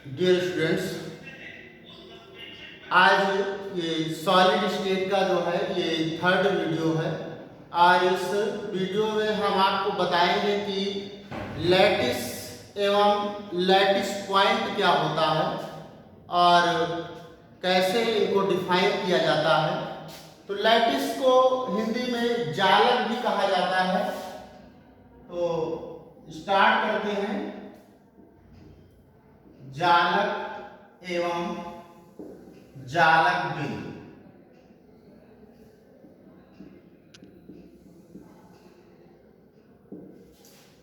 Dear students, आज ये solid state का जो है ये थर्ड वीडियो है। और इस वीडियो में हम आपको बताएंगे कि लैटिस एवं लैटिस पॉइंट क्या होता है और कैसे इनको डिफाइन किया जाता है। तो लैटिस को हिंदी में जालक भी कहा जाता है। तो स्टार्ट करते हैं। जालक एवं जालक बिंदु।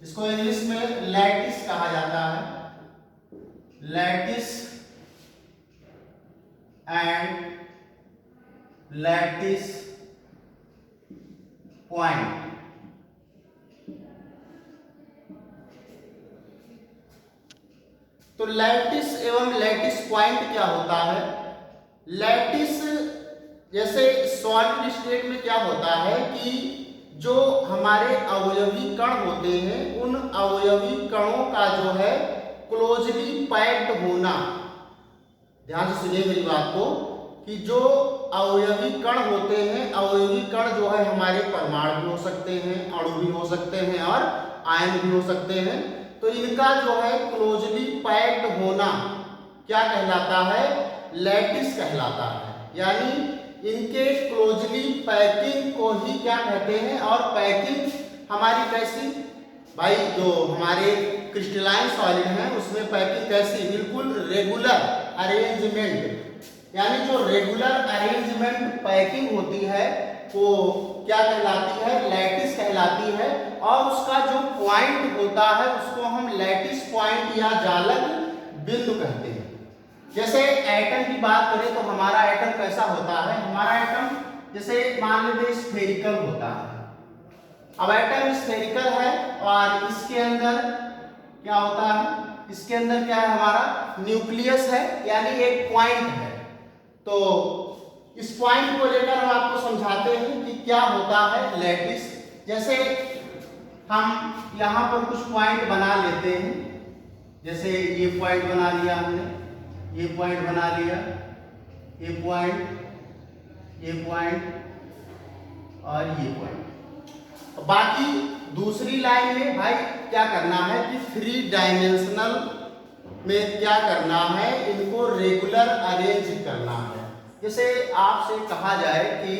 इसको इंग्लिश में लैटिस कहा जाता है। Lattice and lattice point. तो लैटिस एवं लैटिस पॉइंट क्या होता है? लैटिस जैसे सॉलिड स्टेट में क्या होता है कि जो हमारे अवयवी कण होते हैं उन अवयवी कणों का जो है क्लोजली पैक्ड होना। ध्यान से सुनिए मेरी बात को कि जो अवयवी कण होते हैं, अवयवी कण जो है हमारे परमाणु भी हो सकते हैं, अणु भी हो सकते हैं और आयन भी हो सकते हैं। तो इनका जो है क्लोजली पैक्ड होना क्या कहलाता है? लैटिस कहलाता है। यानी इनके क्लोजली पैकिंग को ही क्या कहते हैं? और पैकिंग हमारी कैसी भाई, जो हमारे क्रिस्टलाइन सॉलिड है उसमें पैकिंग कैसी? बिल्कुल रेगुलर अरेंजमेंट। यानी जो रेगुलर अरेंजमेंट पैकिंग होती है वो क्या कहलाती है? लैटिस कहलाती है। और उसका जो पॉइंट होता है उसको हम लैटिस पॉइंट या जालक बिंदु कहते हैं। जैसे एटम की बात करें तो हमारा एटम कैसा होता है? हमारा एटम जैसे मान लीजिए स्फेरिकल होता है। अब एटम स्फेरिकल है और इसके अंदर क्या होता है? इसके अंदर क्या है? हमारा न्यूक्लियस है, यानी एक पॉइंट है। तो इस पॉइंट को लेकर हम आपको समझाते हैं कि क्या होता है लैटिस। जैसे हम यहाँ पर कुछ पॉइंट बना लेते हैं। जैसे ये पॉइंट बना लिया हमने, ये पॉइंट बना लिया, ये पॉइंट और ये पॉइंट। बाकी दूसरी लाइन में भाई क्या करना है कि 3 डायमेंशनल में क्या करना है? इनको रेगुलर अरेंज करना है। जैसे आपसे कहा जाए कि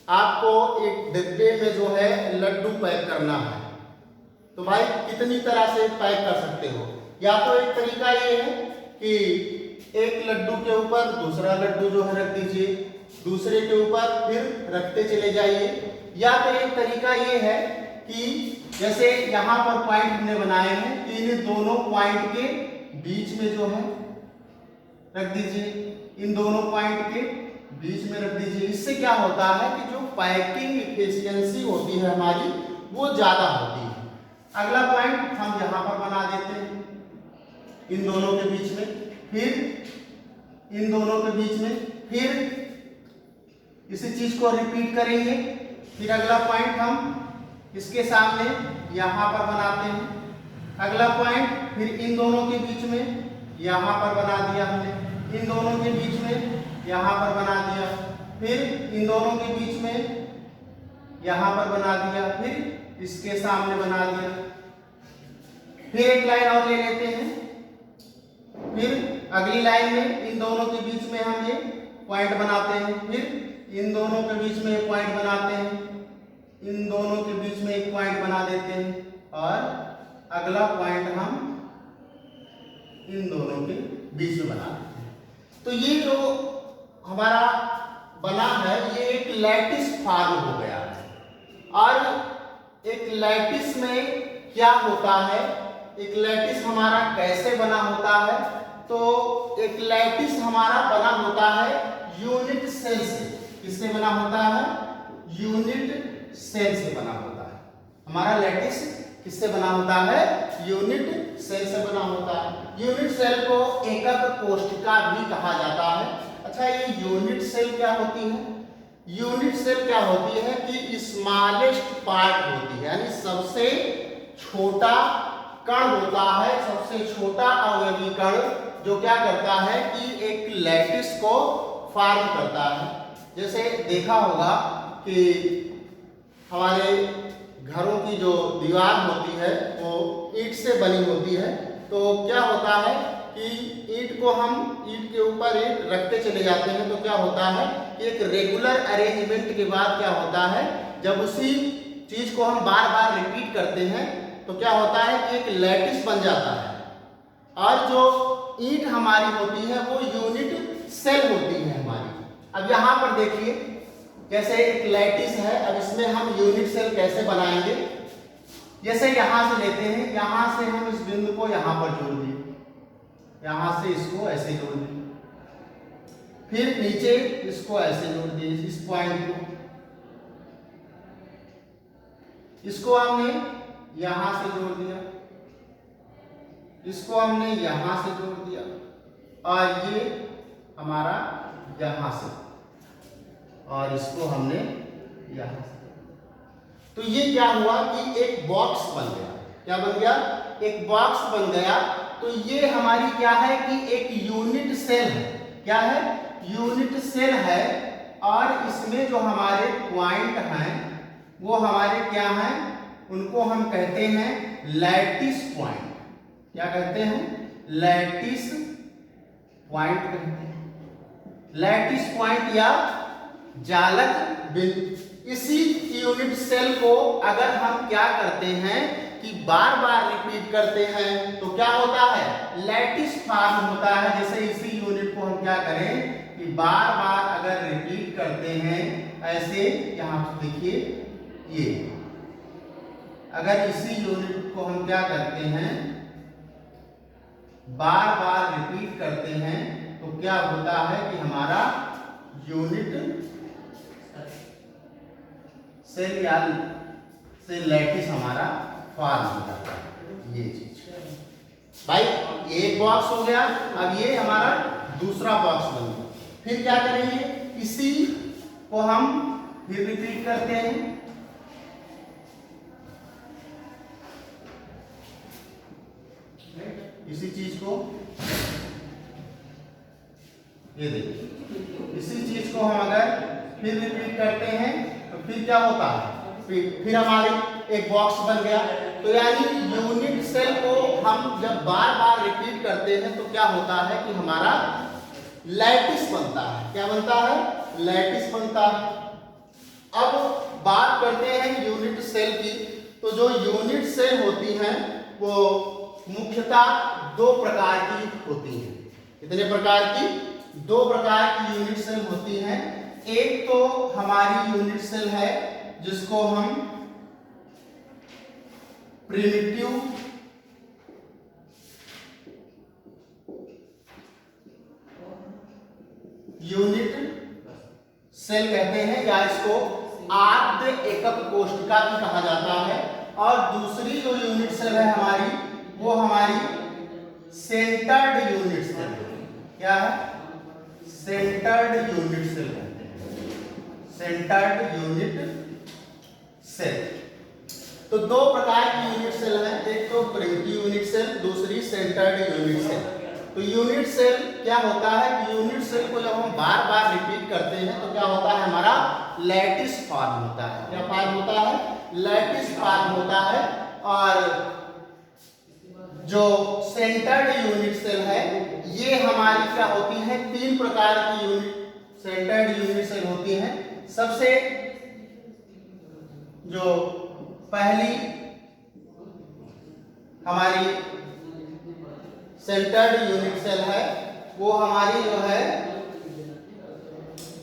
आपको एक डिब्बे में जो है लड्डू पैक करना है, तो भाई कितनी तरह से पैक कर सकते हो? या तो एक तरीका ये है कि एक लड्डू के ऊपर दूसरा लड्डू जो है रख दीजिए, दूसरे के ऊपर फिर रखते चले जाइए। या तो एक तरीका ये है कि जैसे यहाँ पर पॉइंट हमने बनाए हैं, इन दोनों पॉइंट के बीच में जो है रख दीजिए, इन दोनों पॉइंट के बीच में रख दीजिए। इससे क्या होता है कि जो पैकिंग एफिशिएंसी होती है हमारी वो ज्यादा होती है। अगला पॉइंट हम यहाँ पर बना देते हैं इन दोनों के बीच में, फिर इन दोनों के बीच में, फिर इसी चीज को रिपीट करेंगे। फिर अगला पॉइंट हम इसके सामने यहाँ पर बनाते हैं। अगला पॉइंट फिर इन दोनों के बीच में यहाँ पर बना दिया हमने, इन दोनों के बीच में यहाँ पर बना दिया, फिर इन दोनों के बीच में यहाँ पर बना दिया, फिर इसके सामने बना दिया। फिर एक लाइन और ले लेते हैं, फिर अगली लाइन में इन दोनों के बीच में हम ये पॉइंट बनाते हैं, फिर इन दोनों के बीच में एक पॉइंट बनाते हैं, इन दोनों के बीच में एक पॉइंट बना देते हैं और अगला पॉइंट हम इन दोनों के बीच में बना देते हैं। तो ये जो हमारा बना है ये एक लैटिस फॉर्म हो गया है। और एक लैटिस में क्या होता है? एक लैटिस हमारा कैसे बना होता है? तो एक लैटिस हमारा बना होता है यूनिट सेल से। किससे बना होता है? यूनिट सेल से बना होता है। हमारा लैटिस किससे बना होता है? यूनिट सेल से बना होता है। यूनिट सेल को एकक कोशिका भी कहा जाता है। अच्छा, ये यूनिट सेल क्या होती है? यूनिट सेल क्या होती है कि स्मॉलेस्ट पार्ट होती है, यानी सबसे छोटा कण होता है, सबसे छोटा अवयवी कण, जो क्या करता है कि एक लैटिस को फॉर्म करता है। जैसे देखा होगा कि हमारे घरों की जो दीवार होती है वो ईंट से बनी होती है, तो क्या होता है कि ईंट को हम ईंट के ऊपर ईंट रखते चले जाते हैं, तो क्या होता है कि एक रेगुलर अरेंजमेंट के बाद क्या होता है, जब उसी चीज को हम बार बार रिपीट करते हैं तो क्या होता है कि एक लैटिस बन जाता है। और जो ईंट हमारी होती है वो यूनिट सेल होती है हमारी। अब यहाँ पर देखिए, जैसे एक लैटिस है, अब इसमें हम यूनिट सेल कैसे बनाएंगे। जैसे यहां से लेते हैं, यहां से हम इस बिंदु को यहां पर जोड़ दिए, यहां से इसको ऐसे जोड़ दिए, फिर नीचे इसको ऐसे जोड़ दिए, इस पॉइंट को, इसको हमने यहां से जोड़ दिया, इसको हमने यहां से जोड़ दिया, और ये हमारा यहां से, और इसको हमने यहां से। तो ये क्या हुआ कि एक बॉक्स बन गया। क्या बन गया? एक बॉक्स बन गया। तो ये हमारी क्या है कि एक यूनिट सेल है। क्या है? यूनिट सेल है। और इसमें जो हमारे पॉइंट हैं वो हमारे क्या हैं? उनको हम कहते हैं लैटिस पॉइंट। क्या कहते हैं? लैटिस पॉइंट कहते हैं। लैटिस पॉइंट या जालक बिंदु। इसी यूनिट सेल को अगर हम क्या करते हैं कि बार बार रिपीट करते हैं तो क्या होता है? लैटिस फॉर्म होता है। जैसे इसी यूनिट को हम क्या करें कि बार बार अगर रिपीट करते हैं, ऐसे यहां देखिए, ये अगर इसी यूनिट को हम क्या करते हैं, बार बार रिपीट करते हैं, तो क्या होता है कि हमारा यूनिट सेल या सेल लैटिस हमारा फॉर्म हो जाता है। ये चीज भाई, एक बॉक्स हो गया। अब ये हमारा दूसरा बॉक्स बन गया। फिर क्या करेंगे? इसी को हम फिर रिपीट करते हैं। इसी चीज को, ये देखिए, इसी चीज को हम अगर फिर रिपीट करते हैं तो फिर क्या होता है? फिर हमारी एक बॉक्स बन गया। तो यानी यूनिट सेल को हम जब बार बार रिपीट करते हैं तो क्या होता है कि हमारा लैटिस बनता है। क्या बनता है? लैटिस बनता है। अब बात करते हैं यूनिट सेल की। तो जो यूनिट सेल होती हैं वो मुख्यतः दो प्रकार की होती हैं। कितने प्रकार की? दो प्रकार की यूनिट सेल होती हैं। एक तो हमारी यूनिट सेल है जिसको हम प्रिमिटिव यूनिट सेल कहते हैं, या इसको आद्य एकक कोशिका भी कहा जाता है। और दूसरी जो यूनिट सेल है हमारी, वो हमारी सेंटर्ड यूनिट सेल है। क्या है? सेंटर्ड यूनिट सेल कहते हैं, सेंटर्ड यूनिट सेल। तो दो प्रकार की यूनिट सेल है, एक तो प्रिमिटिव यूनिट सेल, दूसरी सेंटर्ड यूनिट सेल। तो यूनिट सेल क्या होता है कि यूनिट सेल को जब हम बार बार रिपीट करते हैं तो क्या होता है? हमारा लैटिस फॉर्म होता है। क्या फॉर्म होता है? लैटिस फॉर्म होता है। और जो सेंटर्ड यूनिट सेल है ये हमारी क्या होती है? तीन प्रकार की यूनिट सेंटर्ड यूनिट सेल होती हैं। सबसे जो पहली हमारी सेंटर्ड यूनिट सेल है वो हमारी जो है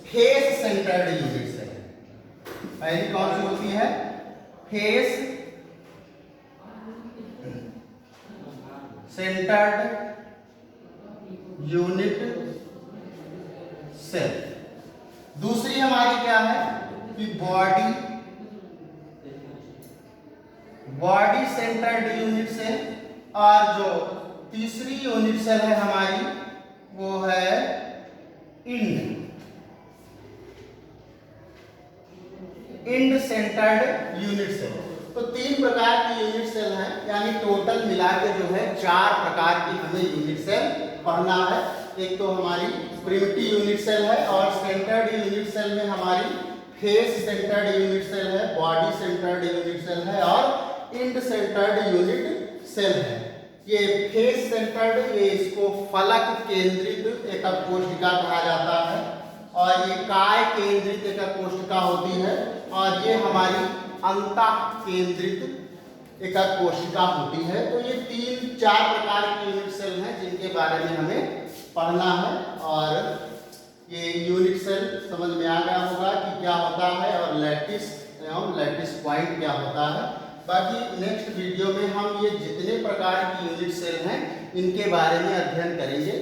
फेस सेंटर्ड यूनिट सेल है। पहली कौन सी होती है? Face centred unit cell. दूसरी हमारी क्या है कि बॉडी सेंटर्ड यूनिट सेल। और जो तीसरी यूनिट सेल है हमारी वो है इंड सेंटर्ड यूनिट सेल। तो 3 प्रकार की यूनिट सेल हैं, यानी टोटल मिला के जो है 4 प्रकार की हमें यूनिट सेल पढ़ना है। एक तो हमारी प्रिमिटिव यूनिट सेल है, और सेंटर्ड यूनिट सेल में हमारी फेस सेंटर्ड यूनिट सेल है, बॉडी सेंटर्ड यूनिट सेल है और इंड सेंटर्ड यूनिट सेल है। ये फेस सेंटर्ड, ये इसको फलक केंद्रित एकक कोशिका कहा जाता है, और ये काय केंद्रित एकक कोशिका होती है, और ये हमारी अंतः केंद्रित एकक कोशिका होती है। तो ये 3-4 प्रकार की यूनिट सेल हैं जिनके बारे में हमें पढ़ना है, और ये यूनिट सेल समझ में आ गया होगा कि क्या होता है और लैटिस एवं लैटिस पॉइंट क्या होता है। बाकी नेक्स्ट वीडियो में हम ये जितने प्रकार की यूनिट सेल हैं इनके बारे में अध्ययन करेंगे।